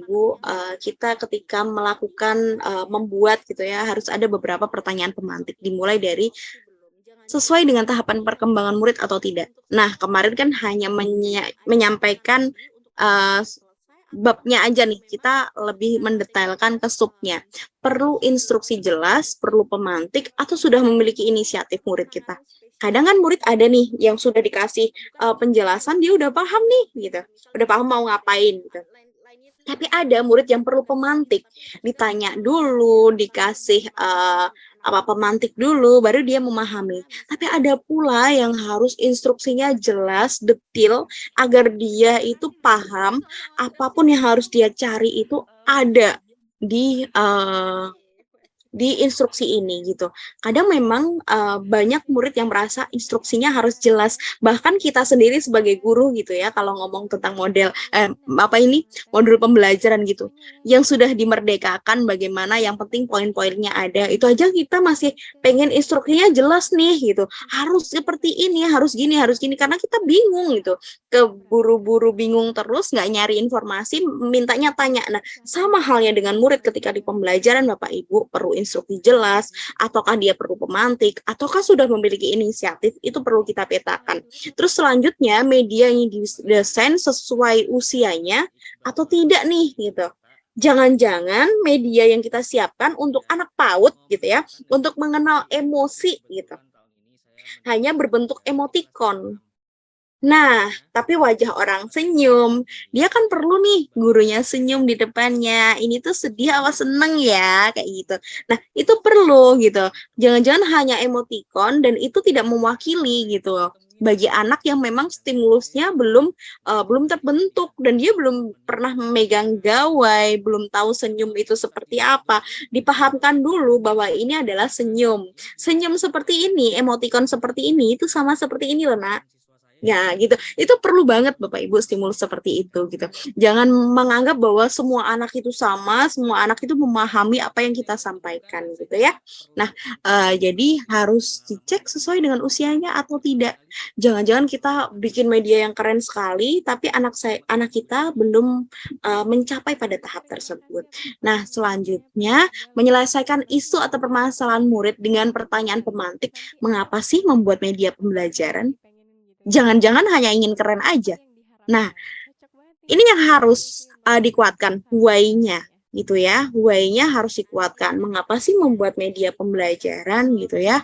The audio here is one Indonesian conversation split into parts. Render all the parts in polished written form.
Ibu, kita ketika melakukan, membuat gitu ya, harus ada beberapa pertanyaan pemantik, dimulai dari sesuai dengan tahapan perkembangan murid atau tidak. Nah, kemarin kan hanya menyampaikan babnya aja nih, kita lebih mendetailkan ke subnya. Perlu instruksi jelas, perlu pemantik, atau sudah memiliki inisiatif murid kita. Kadang kan murid ada nih yang sudah dikasih penjelasan, dia udah paham nih gitu, udah paham mau ngapain gitu. Tapi ada murid yang perlu pemantik, ditanya dulu, dikasih pemantik dulu, baru dia memahami. Tapi ada pula yang harus instruksinya jelas, detil, agar dia itu paham apapun yang harus dia cari itu ada di instruksi ini gitu. Kadang memang banyak murid yang merasa instruksinya harus jelas. Bahkan kita sendiri sebagai guru gitu ya, kalau ngomong tentang modul pembelajaran gitu, yang sudah dimerdekakan bagaimana, yang penting poin-poinnya ada. Itu aja kita masih pengen instruksinya jelas nih gitu. Harus seperti ini, harus gini, karena kita bingung gitu. Keburu-buru bingung terus, nggak nyari informasi, mintanya tanya. Nah, sama halnya dengan murid ketika di pembelajaran, Bapak Ibu perlu instruksi jelas, ataukah dia perlu pemantik, ataukah sudah memiliki inisiatif, itu perlu kita petakan. Terus selanjutnya media yang didesain sesuai usianya atau tidak nih gitu. Jangan-jangan media yang kita siapkan untuk anak PAUD gitu ya, untuk mengenal emosi gitu, hanya berbentuk emotikon. Nah, tapi wajah orang senyum, dia kan perlu nih gurunya senyum di depannya. Ini tuh sedih apa seneng ya, kayak gitu. Nah, itu perlu gitu. Jangan-jangan hanya emotikon dan itu tidak mewakili gitu. Bagi anak yang memang stimulusnya belum terbentuk dan dia belum pernah memegang gawai, belum tahu senyum itu seperti apa. Dipahamkan dulu bahwa ini adalah senyum. Senyum seperti ini, emotikon seperti ini itu sama seperti ini loh, Nak. Ya, gitu. Itu perlu banget Bapak Ibu stimulus seperti itu gitu. Jangan menganggap bahwa semua anak itu sama, semua anak itu memahami apa yang kita sampaikan gitu ya. Nah, jadi harus dicek sesuai dengan usianya atau tidak. Jangan-jangan kita bikin media yang keren sekali, tapi anak kita belum mencapai pada tahap tersebut. Nah, selanjutnya menyelesaikan isu atau permasalahan murid dengan pertanyaan pemantik. Mengapa sih membuat media pembelajaran? Jangan-jangan hanya ingin keren aja. Nah, ini yang harus dikuatkan, why-nya gitu ya. Why-nya harus dikuatkan. Mengapa sih membuat media pembelajaran gitu ya?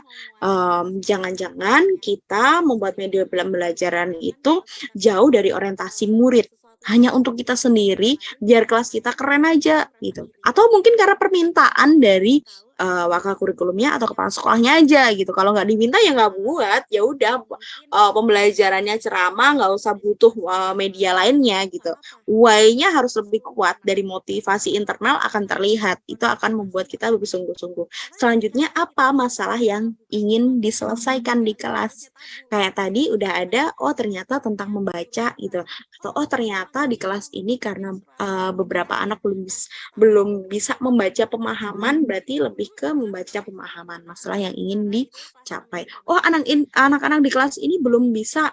Jangan-jangan kita membuat media pembelajaran itu jauh dari orientasi murid. Hanya untuk kita sendiri, biar kelas kita keren aja gitu. Atau mungkin karena permintaan dari wakil kurikulumnya atau kepala sekolahnya aja gitu. Kalau nggak diminta ya nggak buat, ya udah pembelajarannya ceramah, nggak usah butuh media lainnya gitu. Why-nya harus lebih kuat, dari motivasi internal akan terlihat. Itu akan membuat kita lebih sungguh-sungguh. Selanjutnya apa masalah yang ingin diselesaikan di kelas? Kayak tadi udah ada, oh ternyata tentang membaca gitu. Atau oh ternyata di kelas ini karena beberapa anak belum bisa membaca pemahaman, berarti lebih ke membaca pemahaman masalah yang ingin dicapai. Oh, anak-anak di kelas ini belum bisa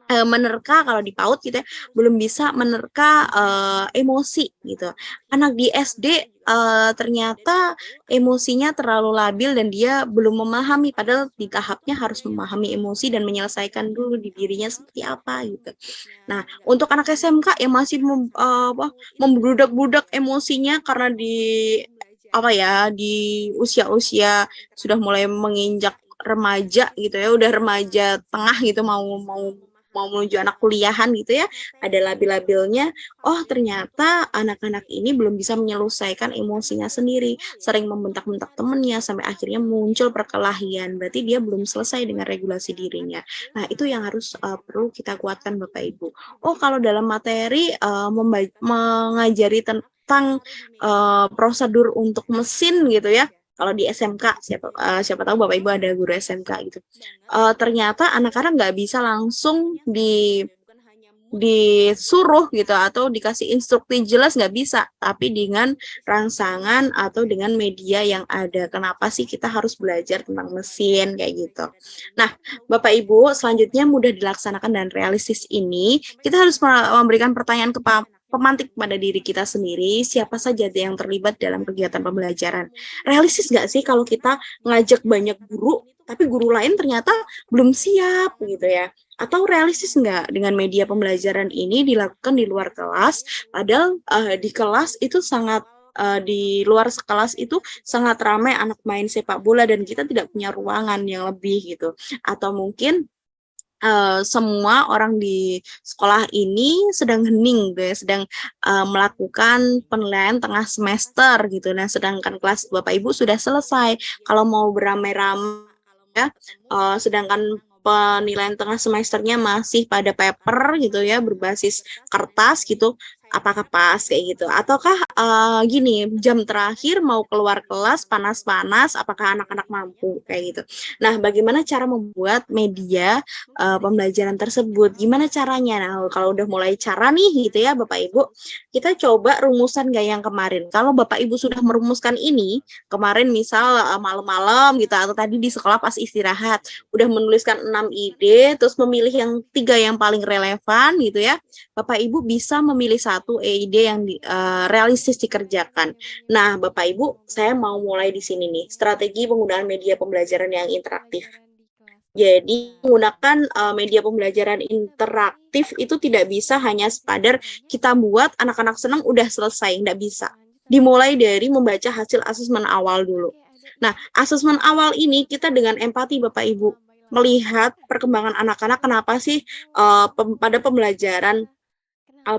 menerka, kalau di PAUD gitu ya, belum bisa menerka emosi gitu. Anak di SD ternyata emosinya terlalu labil dan dia belum memahami, padahal di tahapnya harus memahami emosi dan menyelesaikan dulu di dirinya seperti apa gitu. Nah, untuk anak SMK yang masih membludak-bludak emosinya karena di usia-usia sudah mulai menginjak remaja gitu ya, udah remaja tengah gitu, mau menuju anak kuliahan gitu ya, ada labil-labilnya. Oh, ternyata anak-anak ini belum bisa menyelesaikan emosinya sendiri, sering membentak-bentak temennya sampai akhirnya muncul perkelahian. Berarti dia belum selesai dengan regulasi dirinya. Nah, itu yang harus perlu kita kuatkan Bapak Ibu. Oh, kalau dalam materi mengajari tentang prosedur untuk mesin gitu ya. Kalau di SMK, siapa tahu Bapak Ibu ada guru SMK gitu. Ternyata anak-anak nggak bisa langsung disuruh gitu atau dikasih instruksi jelas, nggak bisa, tapi dengan rangsangan atau dengan media yang ada. Kenapa sih kita harus belajar tentang mesin kayak gitu. Nah, Bapak Ibu, selanjutnya mudah dilaksanakan dan realistis ini, kita harus memberikan pertanyaan pemantik pada diri kita sendiri, siapa saja yang terlibat dalam kegiatan pembelajaran. Realistis nggak sih kalau kita ngajak banyak guru, tapi guru lain ternyata belum siap gitu ya? Atau realistis nggak dengan media pembelajaran ini dilakukan di luar kelas, padahal di kelas itu sangat di luar kelas itu sangat ramai anak main sepak bola dan kita tidak punya ruangan yang lebih gitu. Atau mungkin semua orang di sekolah ini sedang hening gitu ya, sedang melakukan penilaian tengah semester gitu. Nah, sedangkan kelas Bapak Ibu sudah selesai. Kalau mau beramai-ramai ya, sedangkan penilaian tengah semesternya masih pada paper gitu ya, berbasis kertas gitu. Apakah pas kayak gitu? Ataukah gini, jam terakhir mau keluar kelas panas-panas, apakah anak-anak mampu kayak gitu? Nah, bagaimana cara membuat media pembelajaran tersebut? Gimana caranya? Nah, kalau udah mulai cara nih gitu ya Bapak Ibu, kita coba rumusan gak yang kemarin. Kalau Bapak Ibu sudah merumuskan ini, kemarin misal malam-malam gitu atau tadi di sekolah pas istirahat, udah menuliskan 6 ide, terus memilih yang 3 yang paling relevan gitu ya. Bapak Ibu bisa memilih satu ide yang realistis dikerjakan. Nah, Bapak Ibu, saya mau mulai di sini nih, strategi penggunaan media pembelajaran yang interaktif. Jadi menggunakan media pembelajaran interaktif itu tidak bisa hanya sekadar kita buat anak-anak senang udah selesai, nggak bisa. Dimulai dari membaca hasil asesmen awal dulu. Nah, asesmen awal ini kita dengan empati Bapak Ibu melihat perkembangan anak-anak kenapa sih pada pembelajaran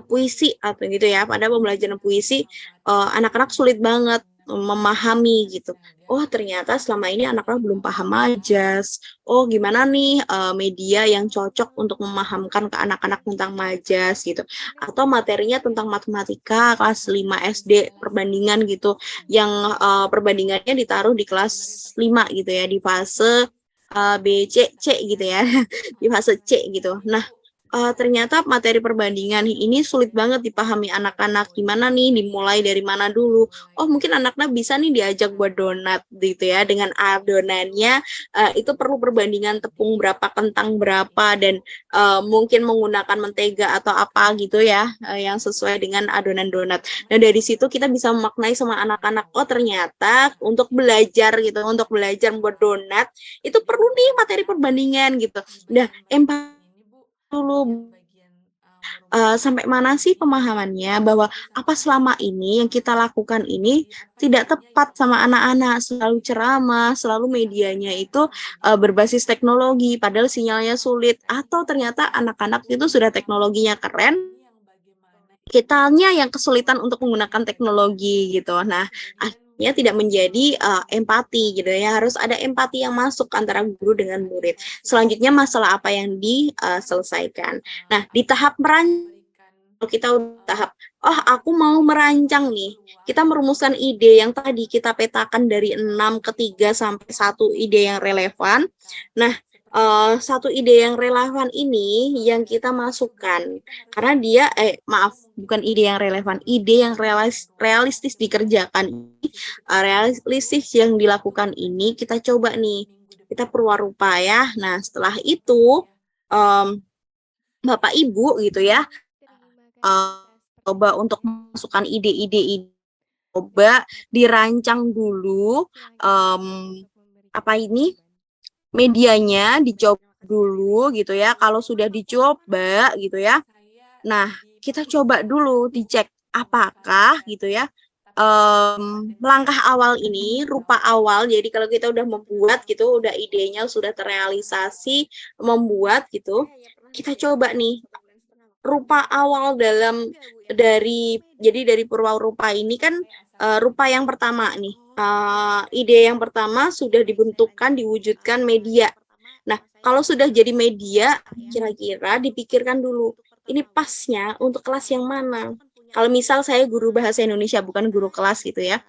puisi atau gitu ya, pada pembelajaran puisi anak-anak sulit banget memahami gitu. Oh, ternyata selama ini anak-anak belum paham majas. Oh, gimana nih media yang cocok untuk memahamkan ke anak-anak tentang majas gitu. Atau materinya tentang matematika kelas 5 SD perbandingan gitu. Yang perbandingannya ditaruh di kelas 5 gitu ya, di fase B, C, C gitu ya. Di fase C gitu. Nah, ternyata materi perbandingan ini sulit banget dipahami anak-anak. Gimana nih, dimulai dari mana dulu? Oh, mungkin anaknya bisa nih diajak buat donat gitu ya. Dengan adonannya itu perlu perbandingan tepung berapa, kentang berapa, dan mungkin menggunakan mentega atau apa gitu ya, yang sesuai dengan adonan donat. Nah, dari situ kita bisa memaknai sama anak-anak, oh ternyata untuk belajar gitu, untuk belajar membuat donat, itu perlu nih materi perbandingan gitu. Nah, empati dulu sampai mana sih pemahamannya bahwa apa selama ini yang kita lakukan ini tidak tepat sama anak-anak, selalu ceramah, selalu medianya itu berbasis teknologi, padahal sinyalnya sulit, atau ternyata anak-anak itu sudah teknologinya keren, kitanya yang kesulitan untuk menggunakan teknologi gitu. Nah, akhirnya tidak menjadi empati gitu ya. Harus ada empati yang masuk antara guru dengan murid. Selanjutnya masalah apa yang diselesaikan. Nah, di tahap merancang kita udah tahap, oh aku mau merancang nih. Kita merumuskan ide yang tadi kita petakan dari 6 ke 3 sampai 1 ide yang relevan. Nah, satu ide yang relevan ini yang kita masukkan karena dia maaf bukan ide yang relevan, ide yang realistis dikerjakan, realistis yang dilakukan ini kita coba nih, kita perwarupa ya. Nah, setelah itu Bapak Ibu gitu ya, coba untuk masukkan ide-ide, coba dirancang dulu apa ini medianya, dicoba dulu gitu ya. Kalau sudah dicoba gitu ya, nah kita coba dulu dicek apakah gitu ya langkah awal ini, rupa awal. Jadi kalau kita udah membuat gitu, udah idenya sudah terrealisasi, membuat gitu, kita coba nih rupa awal dari purwarupa ini kan rupa yang pertama nih. Ide yang pertama sudah dibentukkan, diwujudkan media. Nah, kalau sudah jadi media, kira-kira dipikirkan dulu, ini pasnya untuk kelas yang mana? Kalau misal saya guru bahasa Indonesia, bukan guru kelas gitu ya.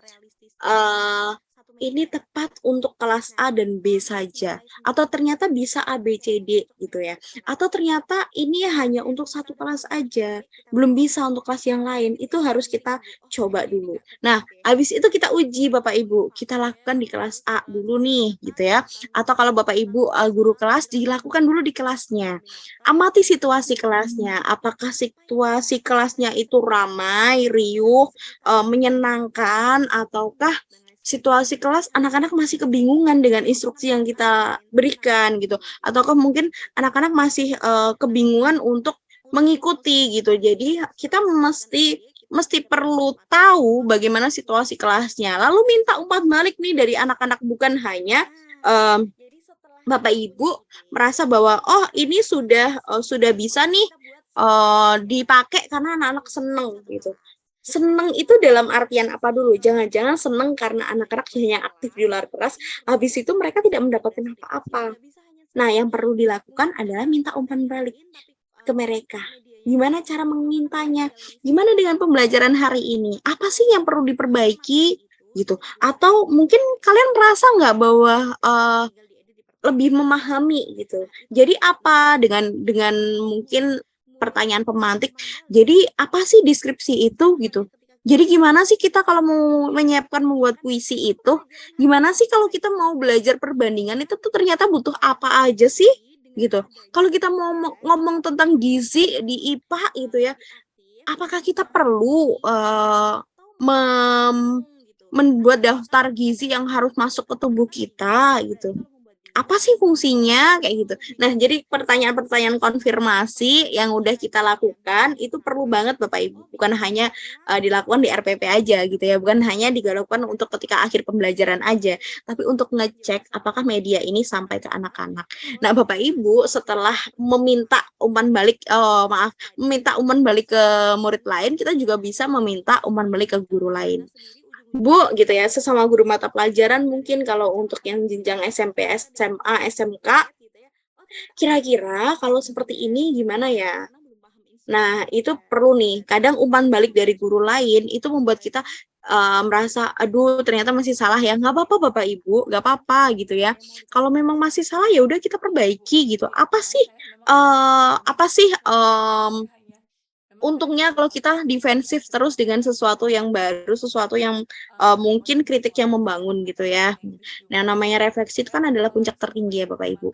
ini tepat untuk kelas A dan B saja, atau ternyata bisa A, B, C, D gitu ya. Atau ternyata ini hanya untuk satu kelas aja, belum bisa untuk kelas yang lain. Itu harus kita coba dulu. Nah, habis itu kita uji Bapak Ibu. Kita lakukan di kelas A dulu nih gitu ya. Atau kalau Bapak Ibu guru kelas, dilakukan dulu di kelasnya. Amati situasi kelasnya. Apakah situasi kelasnya itu ramai, riuh, menyenangkan, ataukah situasi kelas anak-anak masih kebingungan dengan instruksi yang kita berikan gitu, ataukah mungkin anak-anak masih kebingungan untuk mengikuti gitu. Jadi kita mesti perlu tahu bagaimana situasi kelasnya, lalu minta umpan balik nih dari anak-anak, bukan hanya um, Bapak Ibu merasa bahwa oh ini sudah bisa nih dipakai karena anak-anak seneng gitu. Seneng itu dalam artian apa dulu? Jangan-jangan seneng karena anak-anak hanya aktif di luar kelas, habis itu mereka tidak mendapatkan apa-apa. Nah, yang perlu dilakukan adalah minta umpan balik ke mereka. Gimana cara memintanya? Gimana dengan pembelajaran hari ini? Apa sih yang perlu diperbaiki? Gitu. Atau mungkin kalian merasa nggak bahwa lebih memahami gitu. Jadi apa dengan mungkin pertanyaan pemantik, jadi apa sih deskripsi itu gitu. Jadi gimana sih kita kalau mau menyiapkan membuat puisi itu, gimana sih kalau kita mau belajar perbandingan itu tuh ternyata butuh apa aja sih gitu. Kalau kita mau ngomong tentang gizi di IPA gitu ya, apakah kita perlu membuat daftar gizi yang harus masuk ke tubuh kita gitu? Apa sih fungsinya kayak gitu. Nah, jadi pertanyaan-pertanyaan konfirmasi yang udah kita lakukan itu perlu banget Bapak Ibu, bukan hanya dilakukan di RPP aja gitu ya, bukan hanya dilakukan untuk ketika akhir pembelajaran aja, tapi untuk ngecek apakah media ini sampai ke anak-anak. Nah, Bapak Ibu setelah meminta umpan balik meminta umpan balik ke murid lain, kita juga bisa meminta umpan balik ke guru lain. Bu, gitu ya, sesama guru mata pelajaran mungkin kalau untuk yang jenjang SMP, SMA, SMK, kira-kira kalau seperti ini gimana ya? Nah, itu perlu nih. Kadang umpan balik dari guru lain itu membuat kita merasa, aduh ternyata masih salah ya. Nggak apa-apa Bapak Ibu, nggak apa-apa gitu ya. Kalau memang masih salah ya udah kita perbaiki gitu. Untungnya kalau kita defensif terus dengan sesuatu yang baru, sesuatu yang mungkin kritik yang membangun gitu ya. Nah, namanya refleksi itu kan adalah puncak tertinggi ya Bapak Ibu.